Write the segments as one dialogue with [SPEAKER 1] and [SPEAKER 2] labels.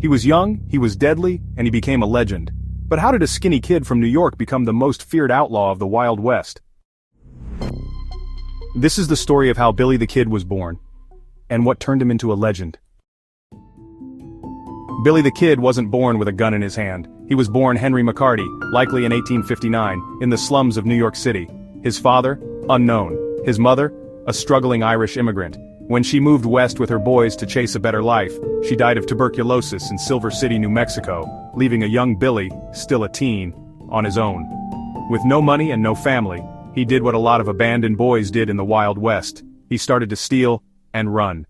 [SPEAKER 1] He was young, he was deadly, and he became a legend. But how did a skinny kid from New York become the most feared outlaw of the Wild West? This is the story of how Billy the Kid was born, and what turned him into a legend. Billy the Kid wasn't born with a gun in his hand. He was born Henry McCarty, likely in 1859, in the slums of New York City. His father, unknown. His mother, a struggling Irish immigrant. When she moved west with her boys to chase a better life, she died of tuberculosis in Silver City, New Mexico, leaving a young Billy, still a teen, on his own. With no money and no family, he did what a lot of abandoned boys did in the Wild West. He started to steal and run.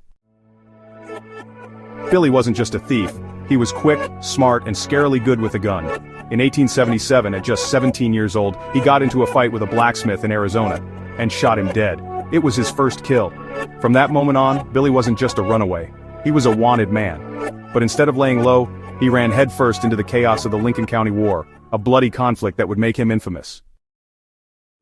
[SPEAKER 1] Billy wasn't just a thief. He was quick, smart, and scarily good with a gun. In 1877, at just 17 years old, he got into a fight with a blacksmith in Arizona, and shot him dead. It was his first kill. From that moment on, Billy wasn't just a runaway. He was a wanted man. But instead of laying low, he ran headfirst into the chaos of the Lincoln County War, a bloody conflict that would make him infamous.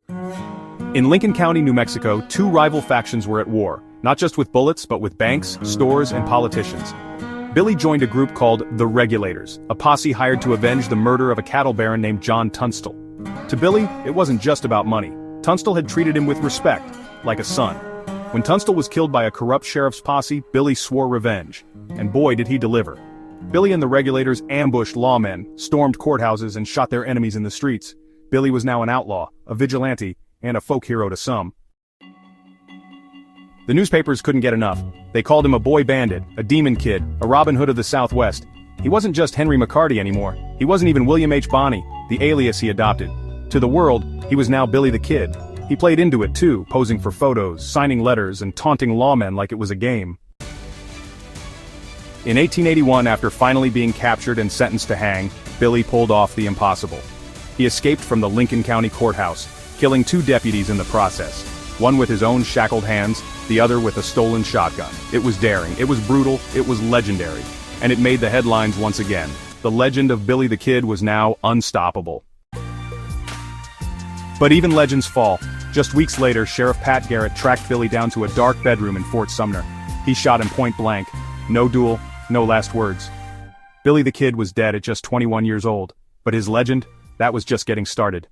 [SPEAKER 1] In Lincoln County, New Mexico, two rival factions were at war, not just with bullets, but with banks, stores, and politicians. Billy joined a group called the Regulators, a posse hired to avenge the murder of a cattle baron named John Tunstall. To Billy, it wasn't just about money. Tunstall had treated him with respect, like a son. When Tunstall was killed by a corrupt sheriff's posse, Billy swore revenge. And boy did he deliver. Billy and the Regulators ambushed lawmen, stormed courthouses, and shot their enemies in the streets. Billy was now an outlaw, a vigilante, and a folk hero to some. The newspapers couldn't get enough. They called him a boy bandit, a demon kid, a Robin Hood of the Southwest. He wasn't just Henry McCarty anymore. He wasn't even William H. Bonney, the alias he adopted. To the world, he was now Billy the Kid. He played into it too, posing for photos, signing letters, and taunting lawmen like it was a game. In 1881, after finally being captured and sentenced to hang, Billy pulled off the impossible. He escaped from the Lincoln County Courthouse, killing two deputies in the process. One with his own shackled hands, the other with a stolen shotgun. It was daring, it was brutal, it was legendary. And it made the headlines once again. The legend of Billy the Kid was now unstoppable. But even legends fall. Just weeks later, Sheriff Pat Garrett tracked Billy down to a dark bedroom in Fort Sumner. He shot him point blank. No duel, no last words. Billy the Kid was dead at just 21 years old. But his legend? That was just getting started.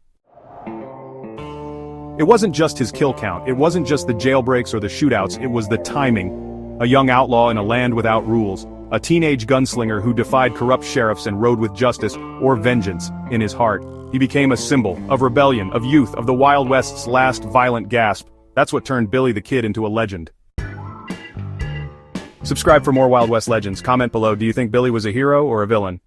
[SPEAKER 1] It wasn't just his kill count, it wasn't just the jailbreaks or the shootouts, it was the timing. A young outlaw in a land without rules, a teenage gunslinger who defied corrupt sheriffs and rode with justice, or vengeance, in his heart. He became a symbol of rebellion, of youth, of the Wild West's last violent gasp. That's what turned Billy the Kid into a legend. Subscribe for more Wild West legends. Comment below, do you think Billy was a hero or a villain?